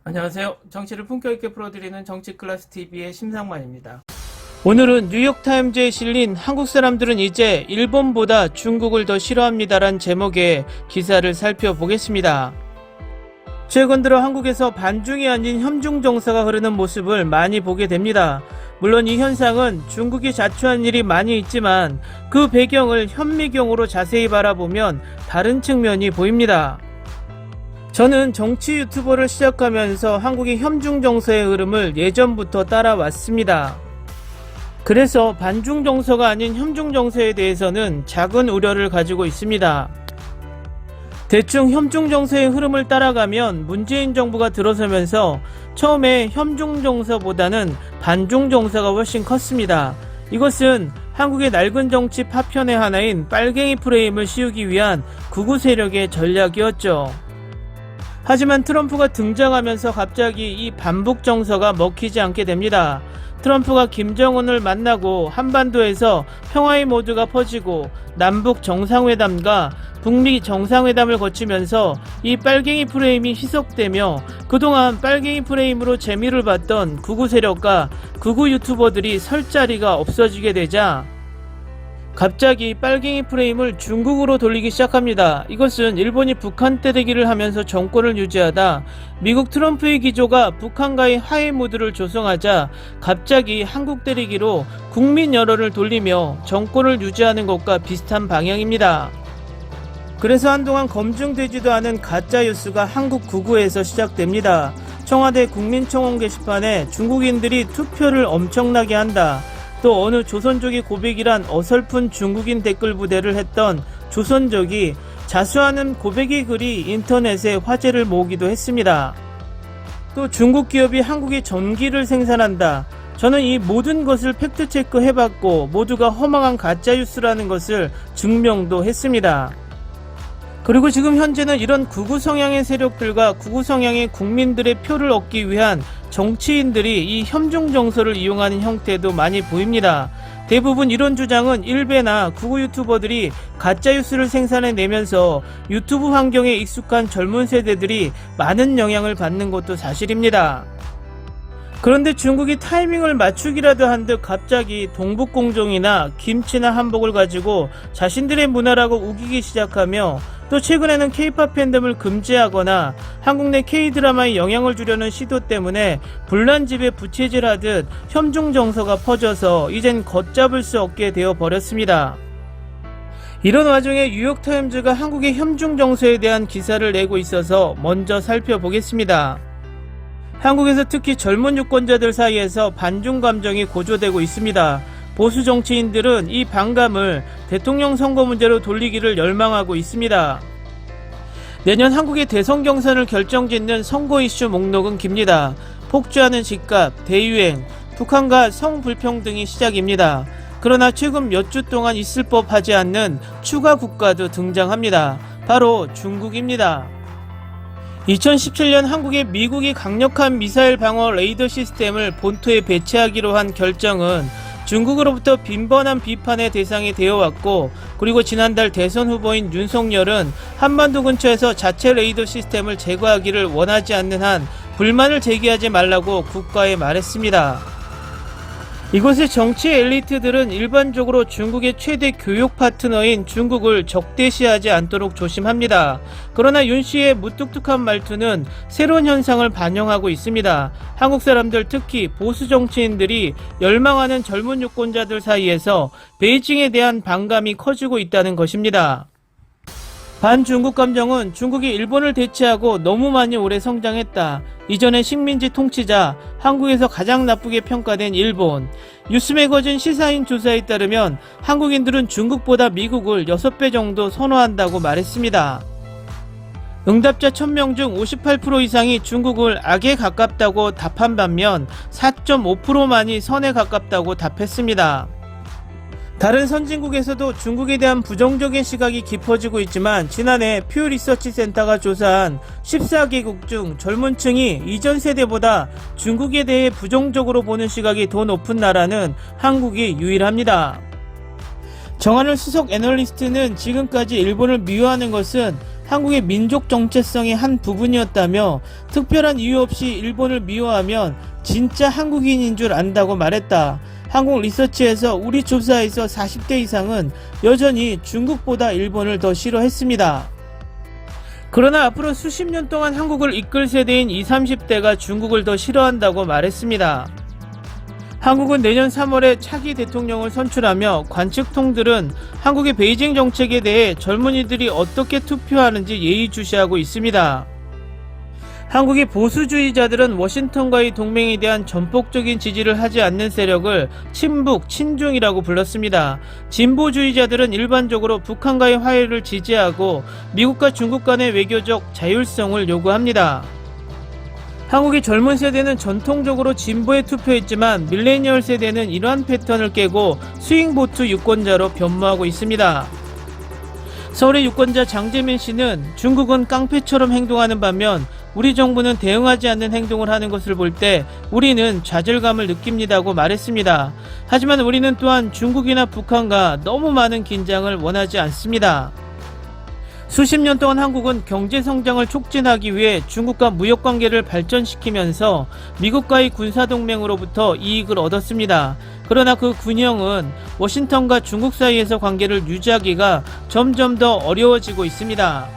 안녕하세요. 정치를 품격 있게 풀어드리는 정치클래스TV의 심상만입니다. 오늘은 뉴욕타임즈에 실린 한국 사람들은 이제 일본보다 중국을 더 싫어합니다란 제목의 기사를 살펴보겠습니다. 최근 들어 한국에서 반중이 아닌 현중 정서가 흐르는 모습을 많이 보게 됩니다. 물론 이 현상은 중국이 자초한 일이 많이 있지만 그 배경을 현미경으로 자세히 바라보면 다른 측면이 보입니다. 저는 정치 유튜버를 시작하면서 한국의 현중 정서의 흐름을 예전부터 따라왔습니다. 그래서 반중 정서가 아닌 현중 정서에 대해서는 작은 우려를 가지고 있습니다. 대충 현중 정서의 흐름을 따라가면 문재인 정부가 들어서면서 처음에 현중 정서보다는 반중 정서가 훨씬 컸습니다. 이것은 한국의 낡은 정치 파편의 하나인 빨갱이 프레임을 씌우기 위한 극우 세력의 전략이었죠. 하지만 트럼프가 등장하면서 갑자기 이 반북 정서가 먹히지 않게 됩니다. 트럼프가 김정은을 만나고 한반도에서 평화의 모드가 퍼지고 남북 정상회담과 북미 정상회담을 거치면서 이 빨갱이 프레임이 희석되며 그동안 빨갱이 프레임으로 재미를 봤던 극우 세력과 극우 유튜버들이 설 자리가 없어지게 되자 갑자기 빨갱이 프레임을 중국으로 돌리기 시작합니다. 이것은 일본이 북한 때리기를 하면서 정권을 유지하다 미국 트럼프의 기조가 북한과의 화해 무드를 조성하자 갑자기 한국 때리기로 국민 여론을 돌리며 정권을 유지하는 것과 비슷한 방향입니다. 그래서 한동안 검증되지도 않은 가짜 뉴스가 한국 극우에서 시작됩니다. 청와대 국민청원 게시판에 중국인들이 투표를 엄청나게 한다. 또 어느 조선족의 고백이란 어설픈 중국인 댓글 부대를 했던 조선족이 자수하는 고백의 글이 인터넷에 화제를 모으기도 했습니다. 또 중국 기업이 한국에 전기를 생산한다. 저는 이 모든 것을 팩트체크 해봤고 모두가 허망한 가짜뉴스라는 것을 증명도 했습니다. 그리고 지금 현재는 이런 극우 성향의 세력들과 극우 성향의 국민들의 표를 얻기 위한 정치인들이 이 현중 정서를 이용하는 형태도 많이 보입니다. 대부분 이런 주장은 일베나 극우 유튜버들이 가짜뉴스를 생산해내면서 유튜브 환경에 익숙한 젊은 세대들이 많은 영향을 받는 것도 사실입니다. 그런데 중국이 타이밍을 맞추기라도 한 듯 갑자기 동북공정이나 김치나 한복을 가지고 자신들의 문화라고 우기기 시작하며 또 최근에는 K-POP 팬덤을 금지하거나 한국 내 K-드라마에 영향을 주려는 시도 때문에 불난집에 부채질하듯 현중 정서가 퍼져서 이젠 걷잡을 수 없게 되어 버렸습니다. 이런 와중에 뉴욕타임즈가 한국의 현중 정서에 대한 기사를 내고 있어서 먼저 살펴보겠습니다. 한국에서 특히 젊은 유권자들 사이에서 반중 감정이 고조되고 있습니다. 보수 정치인들은 이 반감을 대통령 선거 문제로 돌리기를 열망하고 있습니다. 내년 한국의 대선 경선을 결정짓는 선거 이슈 목록은 깁니다. 폭주하는 집값, 대유행, 북한과 성불평등이 시작입니다. 그러나 최근 몇 주 동안 있을 법하지 않는 추가 국가도 등장합니다. 바로 중국입니다. 2017년 한국에 미국이 강력한 미사일 방어 레이더 시스템을 본토에 배치하기로 한 결정은 중국으로부터 빈번한 비판의 대상이 되어왔고, 그리고 지난달 대선 후보인 윤석열은 한반도 근처에서 자체 레이더 시스템을 제거하기를 원하지 않는 한 불만을 제기하지 말라고 국가에 말했습니다. 이곳의 정치 엘리트들은 일반적으로 중국의 최대 교육 파트너인 중국을 적대시하지 않도록 조심합니다. 그러나 윤 씨의 무뚝뚝한 말투는 새로운 현상을 반영하고 있습니다. 한국 사람들, 특히 보수 정치인들이 열망하는 젊은 유권자들 사이에서 베이징에 대한 반감이 커지고 있다는 것입니다. 반중국 감정은 중국이 일본을 대체하고 너무 많이 오래 성장했다. 이전의 식민지 통치자, 한국에서 가장 나쁘게 평가된 일본. 뉴스매거진 시사인 조사에 따르면 한국인들은 중국보다 미국을 6배 정도 선호한다고 말했습니다. 응답자 1000명 중 58% 이상이 중국을 악에 가깝다고 답한 반면 4.5%만이 선에 가깝다고 답했습니다. 다른 선진국에서도 중국에 대한 부정적인 시각이 깊어지고 있지만 지난해 퓨 리서치 센터가 조사한 14개국 중 젊은 층이 이전 세대보다 중국에 대해 부정적으로 보는 시각이 더 높은 나라는 한국이 유일합니다. 정한을 수석 애널리스트는 지금까지 일본을 미워하는 것은 한국의 민족 정체성의 한 부분이었다며 특별한 이유 없이 일본을 미워하면 진짜 한국인인 줄 안다고 말했다. 한국 리서치에서 우리 조사에서 40대 이상은 여전히 중국보다 일본을 더 싫어했습니다. 그러나 앞으로 수십 년 동안 한국을 이끌 세대인 20, 30대가 중국을 더 싫어한다고 말했습니다. 한국은 내년 3월에 차기 대통령을 선출하며 관측통들은 한국의 베이징 정책에 대해 젊은이들이 어떻게 투표하는지 예의주시하고 있습니다. 한국의 보수주의자들은 워싱턴과의 동맹에 대한 전폭적인 지지를 하지 않는 세력을 친북, 친중이라고 불렀습니다. 진보주의자들은 일반적으로 북한과의 화해를 지지하고 미국과 중국 간의 외교적 자율성을 요구합니다. 한국의 젊은 세대는 전통적으로 진보에 투표했지만 밀레니얼 세대는 이러한 패턴을 깨고 스윙보트 유권자로 변모하고 있습니다. 서울의 유권자 장재민 씨는 중국은 깡패처럼 행동하는 반면 우리 정부는 대응하지 않는 행동을 하는 것을 볼 때 우리는 좌절감을 느낍니다고 말했습니다. 하지만 우리는 또한 중국이나 북한과 너무 많은 긴장을 원하지 않습니다. 수십 년 동안 한국은 경제 성장을 촉진하기 위해 중국과 무역 관계를 발전시키면서 미국과의 군사동맹으로부터 이익을 얻었습니다. 그러나 그 균형은 워싱턴과 중국 사이에서 관계를 유지하기가 점점 더 어려워지고 있습니다.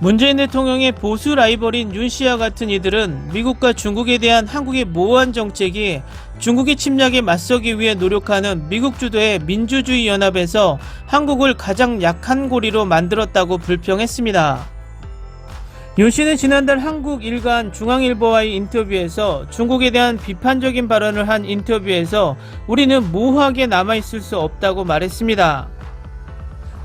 문재인 대통령의 보수 라이벌인 윤 씨와 같은 이들은 미국과 중국에 대한 한국의 모호한 정책이 중국의 침략에 맞서기 위해 노력하는 미국 주도의 민주주의 연합에서 한국을 가장 약한 고리로 만들었다고 불평했습니다. 윤 씨는 지난달 한국 일간 중앙일보와의 인터뷰에서 중국에 대한 비판적인 발언을 한 인터뷰에서 우리는 모호하게 남아있을 수 없다고 말했습니다.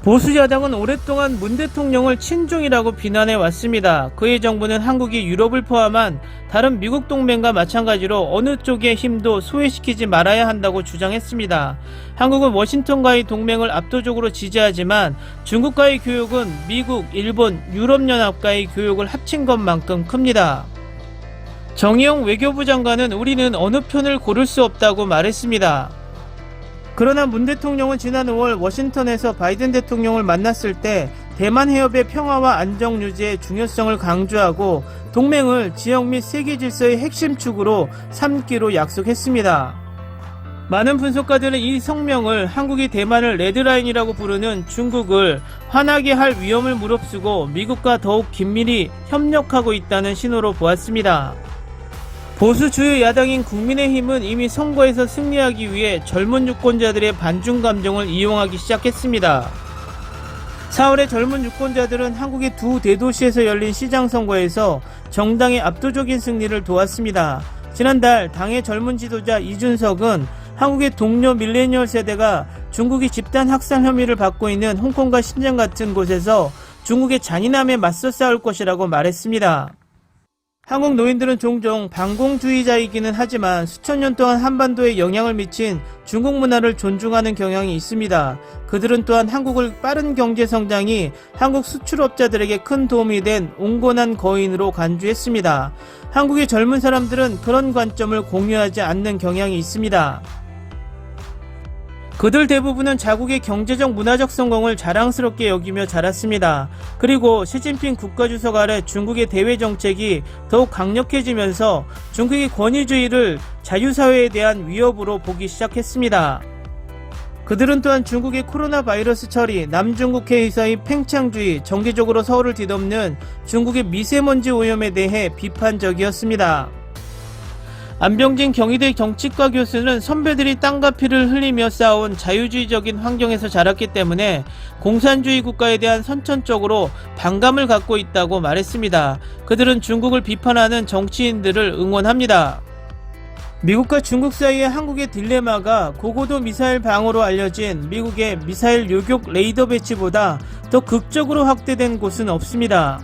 보수야당은 오랫동안 문 대통령을 친중이라고 비난해 왔습니다. 그의 정부는 한국이 유럽을 포함한 다른 미국 동맹과 마찬가지로 어느 쪽의 힘도 소외시키지 말아야 한다고 주장했습니다. 한국은 워싱턴과의 동맹을 압도적으로 지지하지만 중국과의 교역은 미국, 일본, 유럽연합과의 교역을 합친 것만큼 큽니다. 정의용 외교부 장관은 우리는 어느 편을 고를 수 없다고 말했습니다. 그러나 문 대통령은 지난 5월 워싱턴에서 바이든 대통령을 만났을 때 대만 해협의 평화와 안정 유지의 중요성을 강조하고 동맹을 지역 및 세계 질서의 핵심 축으로 삼기로 약속했습니다. 많은 분석가들은 이 성명을 한국이 대만을 레드라인이라고 부르는 중국을 화나게 할 위험을 무릅쓰고 미국과 더욱 긴밀히 협력하고 있다는 신호로 보았습니다. 보수 주요 야당인 국민의힘은 이미 선거에서 승리하기 위해 젊은 유권자들의 반중 감정을 이용하기 시작했습니다. 4월에 젊은 유권자들은 한국의 두 대도시에서 열린 시장 선거에서 정당의 압도적인 승리를 도왔습니다. 지난달 당의 젊은 지도자 이준석은 한국의 동료 밀레니얼 세대가 중국이 집단 학살 혐의를 받고 있는 홍콩과 신장 같은 곳에서 중국의 잔인함에 맞서 싸울 것이라고 말했습니다. 한국 노인들은 종종 반공주의자이기는 하지만 수천 년 동안 한반도에 영향을 미친 중국 문화를 존중하는 경향이 있습니다. 그들은 또한 한국을 빠른 경제 성장이 한국 수출업자들에게 큰 도움이 된 온건한 거인으로 간주했습니다. 한국의 젊은 사람들은 그런 관점을 공유하지 않는 경향이 있습니다. 그들 대부분은 자국의 경제적 문화적 성공을 자랑스럽게 여기며 자랐습니다. 그리고 시진핑 국가주석 아래 중국의 대외 정책이 더욱 강력해지면서 중국의 권위주의를 자유사회에 대한 위협으로 보기 시작했습니다. 그들은 또한 중국의 코로나 바이러스 처리, 남중국 해에서의 팽창주의, 정기적으로 서울을 뒤덮는 중국의 미세먼지 오염에 대해 비판적이었습니다. 안병진 경희대 정치과 교수는 선배들이 땀과 피를 흘리며 쌓아온 자유주의적인 환경에서 자랐기 때문에 공산주의 국가에 대한 선천적으로 반감을 갖고 있다고 말했습니다. 그들은 중국을 비판하는 정치인들을 응원합니다. 미국과 중국 사이의 한국의 딜레마가 고고도 미사일 방어로 알려진 미국의 미사일 요격 레이더 배치보다 더 극적으로 확대된 곳은 없습니다.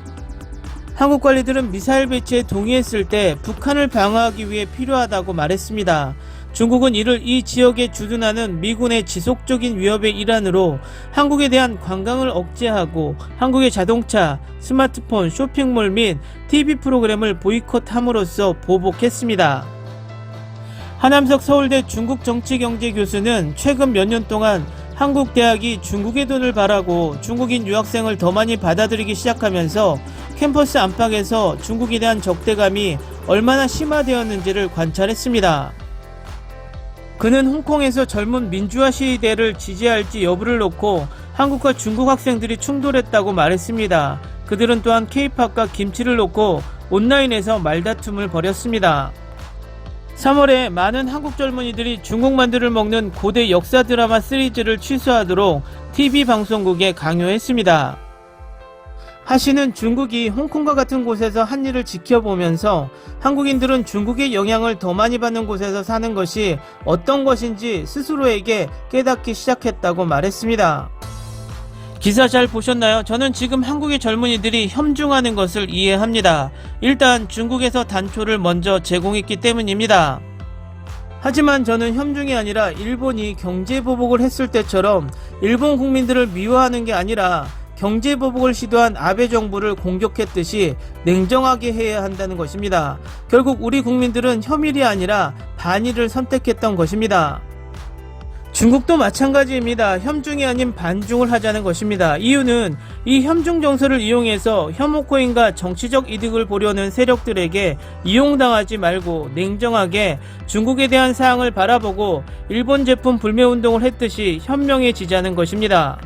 한국 관리들은 미사일 배치에 동의했을 때 북한을 방어하기 위해 필요하다고 말했습니다. 중국은 이를 이 지역에 주둔하는 미군의 지속적인 위협의 일환으로 한국에 대한 관광을 억제하고 한국의 자동차, 스마트폰, 쇼핑몰 및 TV 프로그램을 보이콧함으로써 보복했습니다. 한남석 서울대 중국정치경제 교수는 최근 몇 년 동안 한국 대학이 중국의 돈을 바라고 중국인 유학생을 더 많이 받아들이기 시작하면서 캠퍼스 안팎에서 중국에 대한 적대감이 얼마나 심화되었는지를 관찰했습니다. 그는 홍콩에서 젊은 민주화 시위대를 지지할지 여부를 놓고 한국과 중국 학생들이 충돌했다고 말했습니다. 그들은 또한 K-팝과 김치를 놓고 온라인에서 말다툼을 벌였습니다. 3월에 많은 한국 젊은이들이 중국 만두를 먹는 고대 역사 드라마 시리즈를 취소하도록 TV 방송국에 강요했습니다. 하 씨는 중국이 홍콩과 같은 곳에서 한 일을 지켜보면서 한국인들은 중국의 영향을 더 많이 받는 곳에서 사는 것이 어떤 것인지 스스로에게 깨닫기 시작했다고 말했습니다. 기사 잘 보셨나요? 저는 지금 한국의 젊은이들이 협중하는 것을 이해합니다. 일단 중국에서 단초를 먼저 제공했기 때문입니다. 하지만 저는 협중이 아니라 일본이 경제보복을 했을 때처럼 일본 국민들을 미워하는 게 아니라 경제보복을 시도한 아베 정부를 공격했듯이 냉정하게 해야 한다는 것입니다. 결국 우리 국민들은 혐일이 아니라 반일을 선택했던 것입니다. 중국도 마찬가지입니다. 협중이 아닌 반중을 하자는 것입니다. 이유는 이 협중 정서를 이용해서 혐오코인과 정치적 이득을 보려는 세력들에게 이용당하지 말고 냉정하게 중국에 대한 사항을 바라보고 일본 제품 불매운동을 했듯이 현명해지자는 것입니다.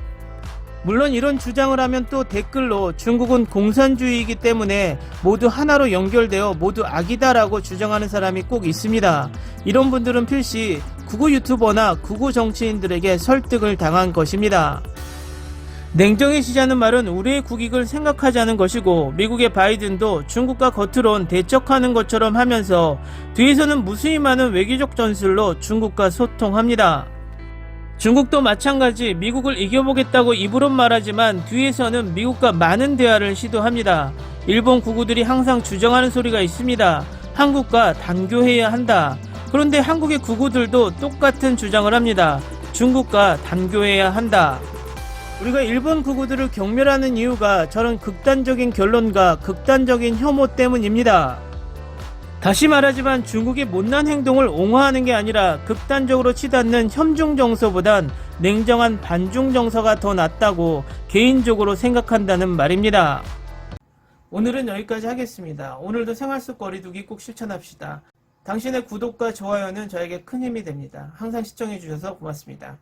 물론 이런 주장을 하면 또 댓글로 중국은 공산주의이기 때문에 모두 하나로 연결되어 모두 악이다라고 주장하는 사람이 꼭 있습니다. 이런 분들은 필시 극우 유튜버나 극우 정치인들에게 설득을 당한 것입니다. 냉정해지자는 말은 우리의 국익을 생각하자는 것이고 미국의 바이든도 중국과 겉으론 대척하는 것처럼 하면서 뒤에서는 무수히 많은 외교적 전술로 중국과 소통합니다. 중국도 마찬가지 미국을 이겨보겠다고 입으론 말하지만 뒤에서는 미국과 많은 대화를 시도합니다. 일본 극우들이 항상 주장하는 소리가 있습니다. 한국과 단교해야 한다. 그런데 한국의 극우들도 똑같은 주장을 합니다. 중국과 단교해야 한다. 우리가 일본 극우들을 경멸하는 이유가 저런 극단적인 결론과 극단적인 혐오 때문입니다. 다시 말하지만 중국의 못난 행동을 옹호하는 게 아니라 극단적으로 치닫는 협중 정서보단 냉정한 반중 정서가 더 낫다고 개인적으로 생각한다는 말입니다. 오늘은 여기까지 하겠습니다. 오늘도 생활 속 거리두기 꼭 실천합시다. 당신의 구독과 좋아요는 저에게 큰 힘이 됩니다. 항상 시청해주셔서 고맙습니다.